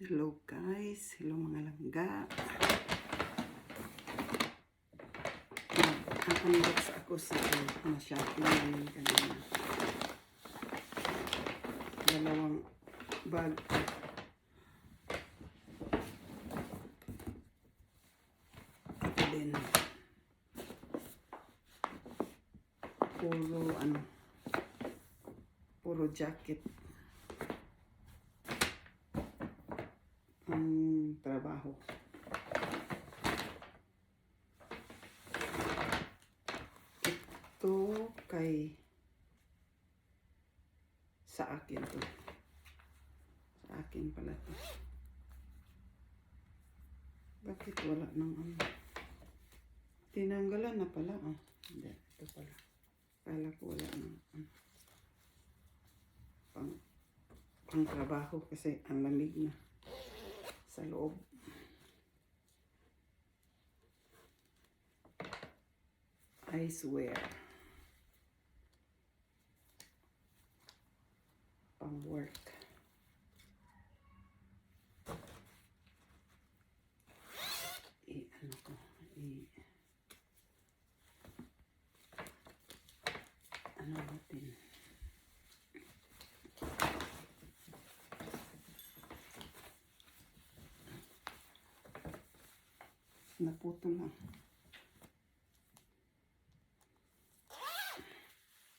Hello guys, hello mga langga. Nag-unbox ako sa shopping namin kanina. Dalawang bag. Ito din. Puro jacket. Ang trabaho. Ito sa akin to. Sa akin pala to. Bakit wala nang tinanggalan na pala. Hindi, ito pala. Kala ko wala nang pang trabaho kasi ang lamig na sa loob. Eyewear. Pang work. Ano natin? Naputo lang.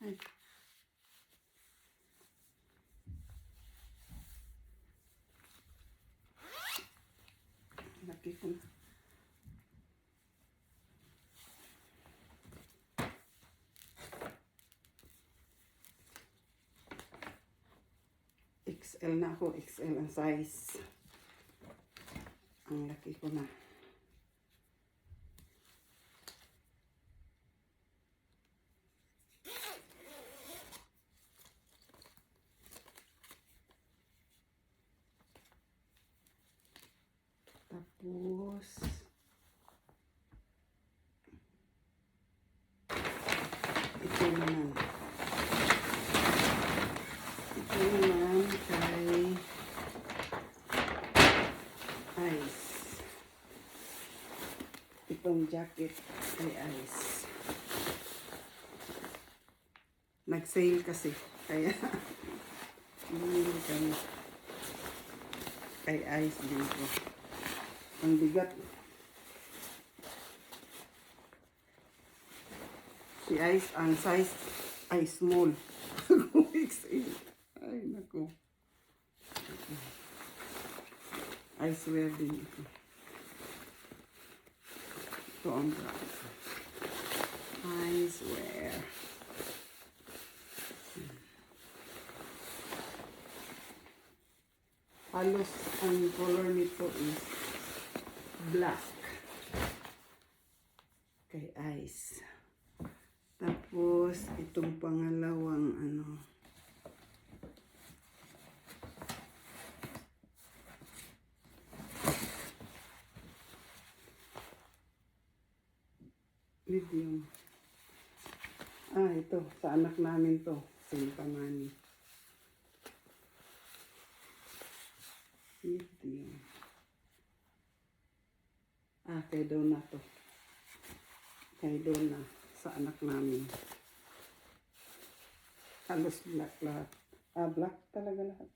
Ay. Laki ko na. XL na ako. XL ang size. Ang laki ko na. Tapos ito naman kay Ice. Itong jacket kay Ice. Nag-sale kasi kaya bumili kami kay Ice dito. Ang bigat. Si Ice, ang size ay small. XL. Ay, naku. Eyewear din ito. Ito ang brand. Eyewear. Halos ang color nito is black kay Ice. Tapos itong pangalawang medium. Ito sa anak namin to, Sintamani. Medium. Kay Donna to. Kay Donna sa anak namin. Halos black lahat. Black talaga lahat.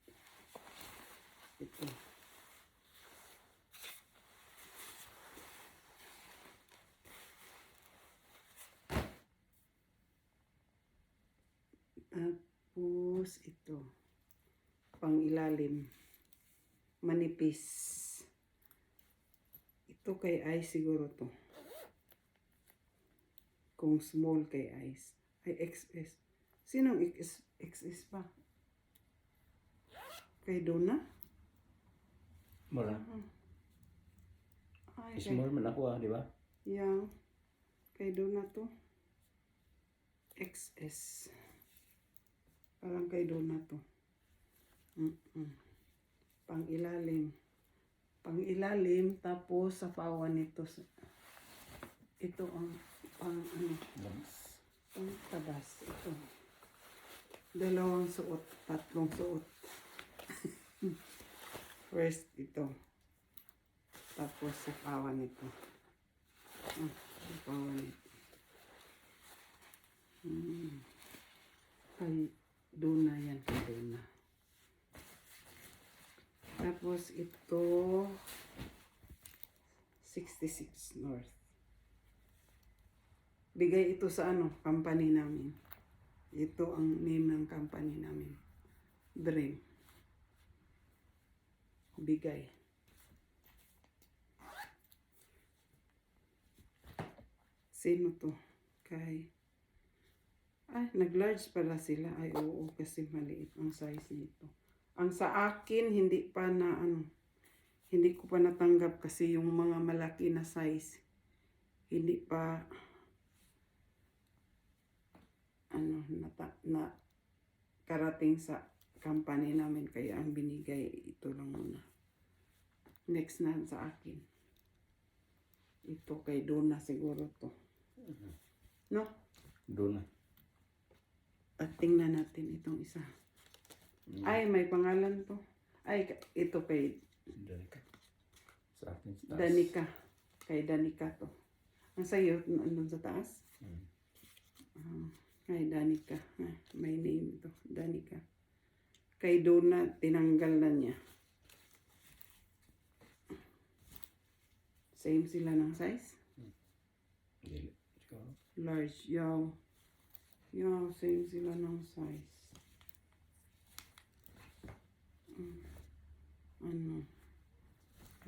Ito. Tapos ito. Pang ilalim. Manipis. Ito kay Ice siguro to. Kung small kay Ice. Ay, XS. Sinong XS pa? Kay Donna? Mura. Ay, Small man ako di ba? Yeah. Kay Donna to. XS. Parang kay Donna to. Pang ilalim. Pang ilalim, tapos sa pawan nito. Ito ang pang tabas. Ito. Dalawang suot, tatlong suot. First, ito. sa kawan nito. Sa kawan nito. Kay Duna yan, kay Duna. Tapos ito, 66 North. Bigay ito sa company namin. Ito ang name ng company namin. Dream. Bigay. Sino to? Nag-large pala sila. Ay, oo, kasi maliit ang size nito. Ang sa akin, hindi hindi ko pa natanggap kasi yung mga malaki na size, hindi pa, na karating sa company namin. Kaya ang binigay, ito lang muna. Next na sa akin. Ito kay Donna siguro to. No? Doon na. At tingnan natin itong isa. Ay, may pangalan to. Ay, ito kay Danica. Sa akin sa taas. Danica. Kay Danica to. Ang sayo, nandun sa taas. Kay Danica. May name to. Danica. Kay Donna, tinanggal na niya. Same sila ng size? Dili. Ikaw? Large. Yaw. Yaw, same sila ng size.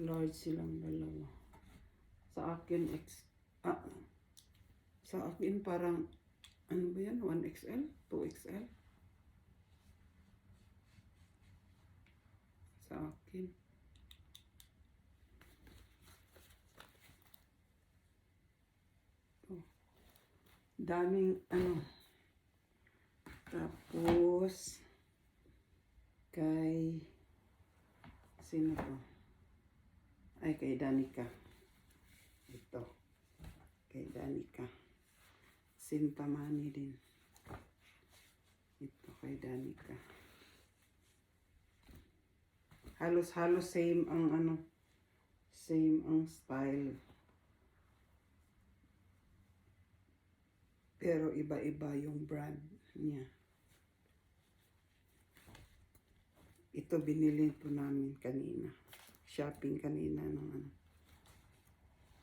Large silang dalawa. Sa akin, sa akin parang, ba yan? 1XL? 2XL? Sa akin. Daming tapos kay sino to? Ay, kay Danica. Ito kay Danica. Sintamani din. Ito kay Danica. Halos same ang same ang style. Pero iba-iba yung brand niya. Ito binili po namin kanina. Shopping kanina ng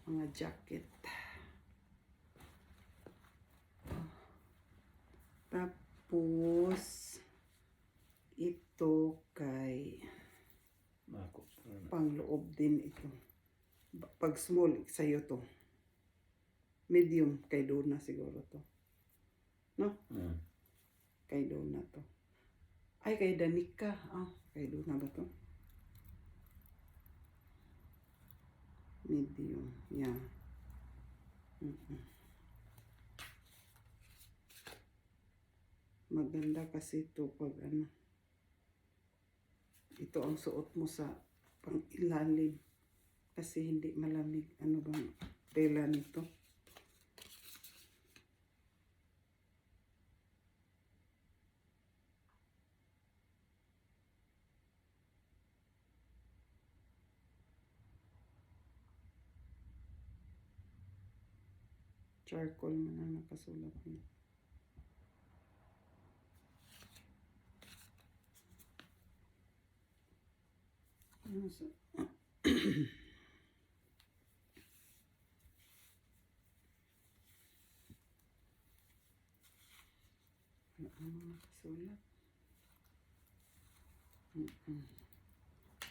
mga jacket. Tapos ito kay Mako. pangloob din ito. Pag small, sa'yo to. Medium, kay Donna siguro to. No? Kay Donna to. Ay, kay Danica. Kay Donna ba to? Medium. Yeah. Maganda kasi ito pag ito ang suot mo sa pang ilalim. Kasi hindi malamig. Ano bang tela nito? Charcoal man ang nakasulat niya. Nakasulat.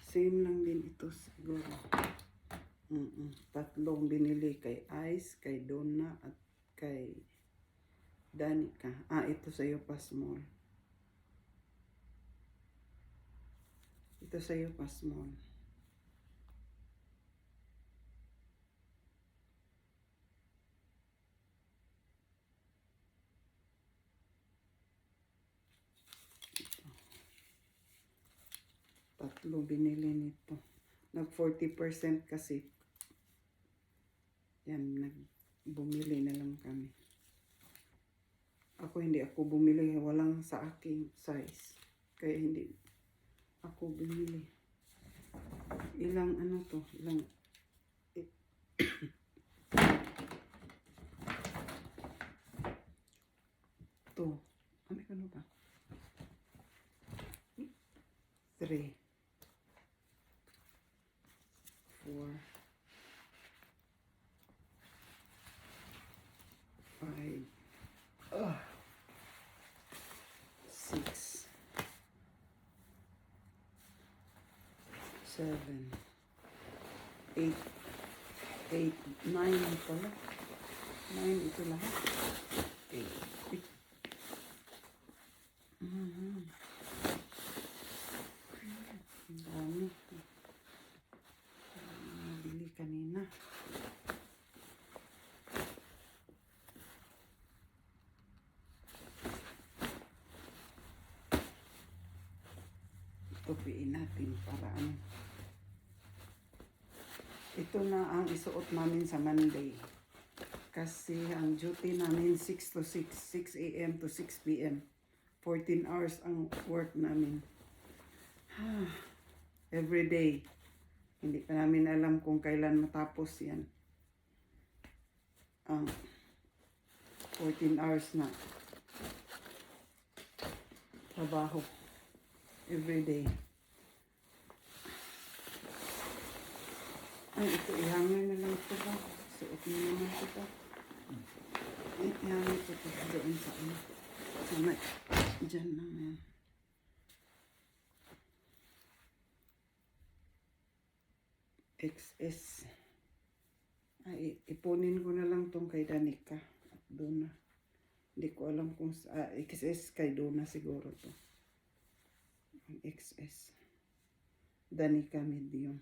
Same lang din ito siguro. Tatlong binili kay Ice, kay Donna, at kay Danica. Ito sa'yo pa small. Ito sa'yo pa small. Tatlo binili nito. Nag 40% kasi. Yan, bumili na lang kami. Hindi ako bumili. Walang sa aking size. Kaya hindi ako bumili. Ilang Two. Ano ba? Three. Four. Five. Six. Seven. Eight. Nine pala. Nine ito lahat. Eight. Ang dami. Nabili kanina. Tupiin natin para ano. Ito na ang isuot namin sa Monday. Kasi ang duty namin 6 to 6. 6 a.m. to 6 p.m. 14 hours ang work namin. Every day. Hindi pa namin alam kung kailan matapos yan. 14 hours na. Trabaho. Every day. Ay, ito, ihangin na lang ito ba? Suot mo naman ito. Ihangin ito doon sa ano. Sana, dyan lang yan. XS. Ay, ipunin ko na lang tong kay Danica. At doon na. Hindi ko alam kung XS kay Dona siguro to. XS. Danica medium.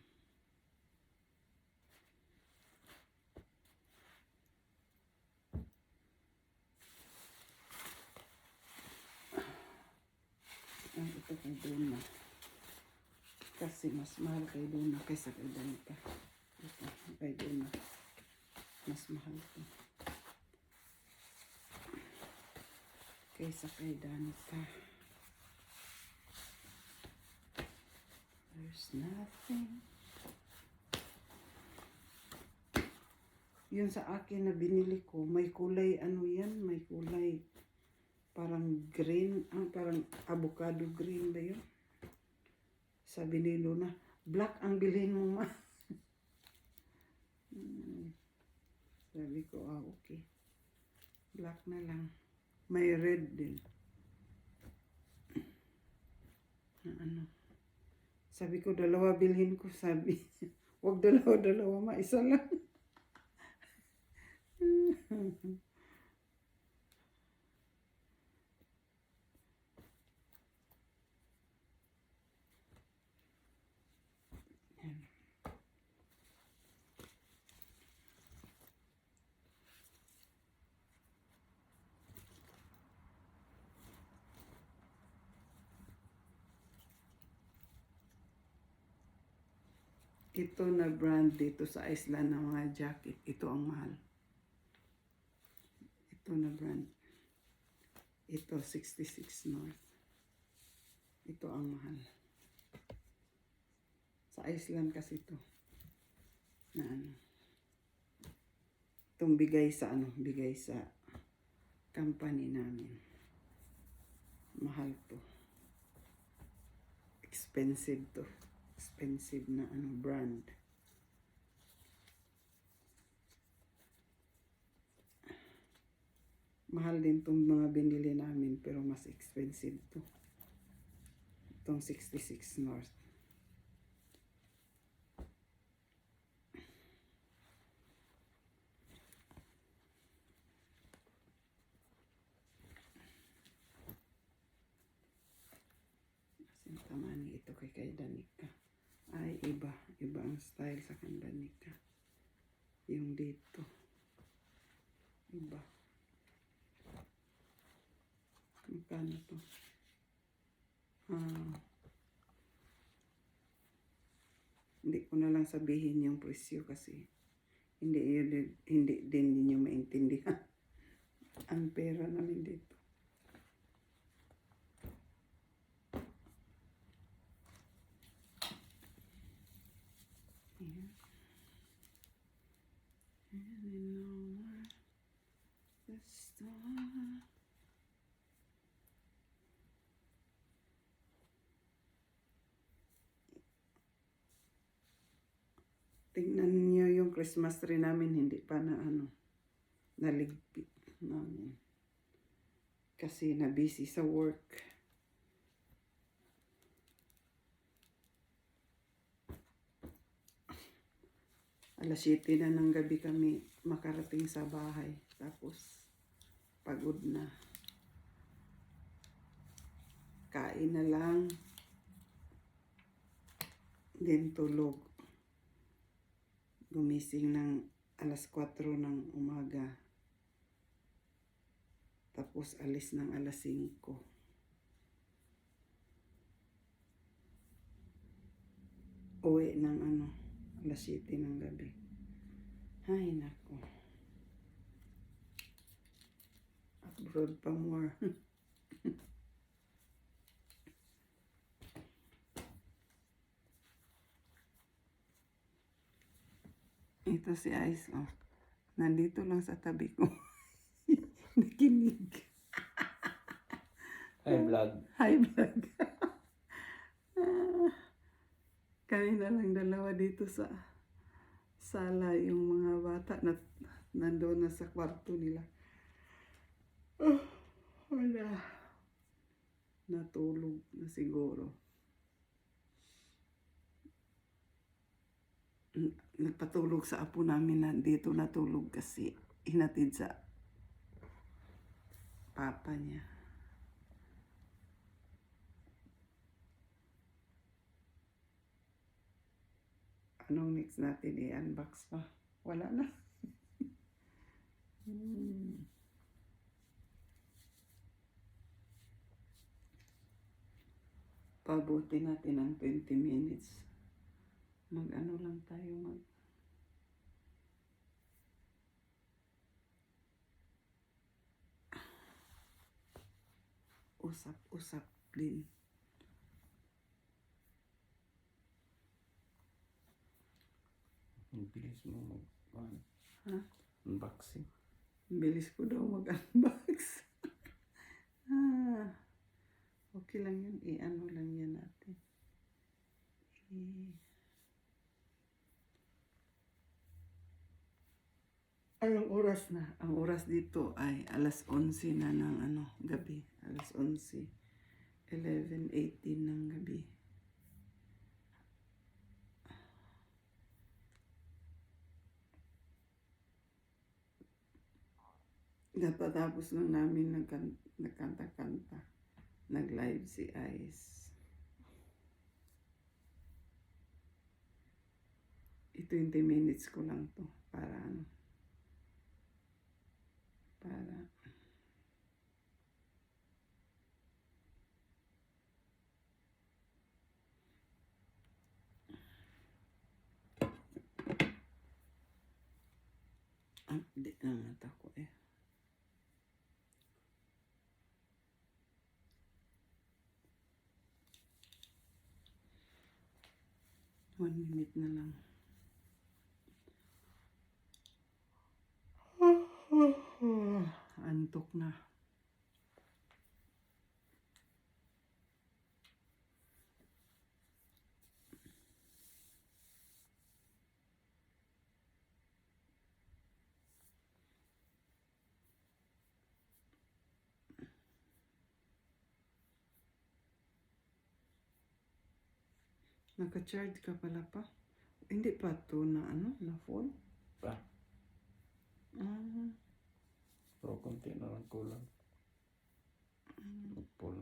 Ito kay Dona. Kasi mas mahal kay Dona kaysa kay Danica. Ito kay Dona. Mas mahal to. Kaysa kay Danica. There's nothing. Yun sa akin na binili ko, may kulay ano yan, may kulay parang green, parang avocado green ba yun? Sabi ni Luna, black ang bilhin mo, ma. Sabi ko, okay. Black na lang. May red din. Ano? Sabi ko, dalawa bilhin ko. Sabi, wag dalawa, ma. Isa lang. Ito na brand dito sa Iceland ng mga jacket. Ito ang mahal. Ito na brand. Ito 66 North. Ito ang mahal. Sa Iceland kasi ito. Na ano. Itong bigay sa company namin. Mahal to. Expensive to. Expensive na brand. Mahal din tong mga binili namin pero mas expensive to. Itong 66 North. Tamani ito kay Danica. Ay, iba ang style sa kay Danica. Yung dito. Iba. Magkano to? Hindi ko na lang sabihin yung presyo kasi hindi din ninyo maintindihan. Ang pera namin dito. Ayan. to. Tingnan niyo yung Christmas tree namin, hindi pa na naligpit namin. Kasi na busy sa work. Alas 7 na ng gabi kami makarating sa bahay. Tapos, pagod na. Kain na lang. Then tulog. Gumising ng alas 4 ng umaga. Tapos alis ng alas 5. Uwi ng alas 7 ng gabi. Ay, nako. Abroad pa more. Ito si Ice, oh. Nandito lang sa tabi ko. Nakinig. Hi, vlog. Hi, vlog. Kami na lang dalawa dito sa sala. Yung mga bata na nandoon na sa kwarto nila. Wala. Natulog na siguro. Nagpatulog sa apo namin na dito natulog kasi hinatid sa papa niya. Anong next natin? I-unbox pa? Wala na. Pabuti natin ang 20 minutes. Mag-ano lang tayo, usap-usap din. Ang bilis mo Ha? unboxing. Bilis ko daw mag-unbox. Okay lang yun. I-ano lang yan natin. Anong oras na? Ang oras dito ay alas 11 na ng gabi. Alas 11. 11:18 ng gabi. Napatapos lang namin nagkanta-kanta. Nag-live si Ice. Ito 20 minutes ko lang to para hindi na mata ko eh. One minute na lang. Antok na. Naka-charge ka pala pa? Hindi pa to na na phone? Pa. Pero konti na lang kulang. Full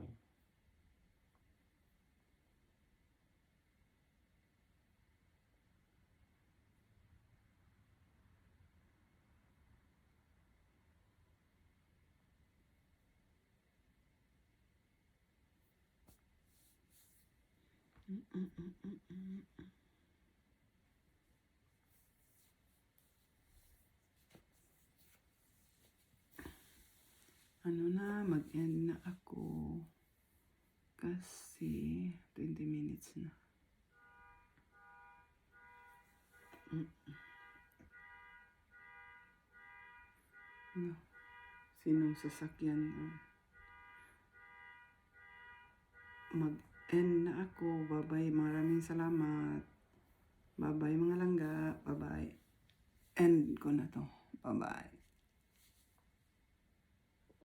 na. Mag-end na ako. Kasi 20 minutes na. Sinong sasakyan. Mag-end na ako. Bye-bye. Maraming salamat. Bye-bye mga langga. Bye-bye. End ko na to. Bye-bye.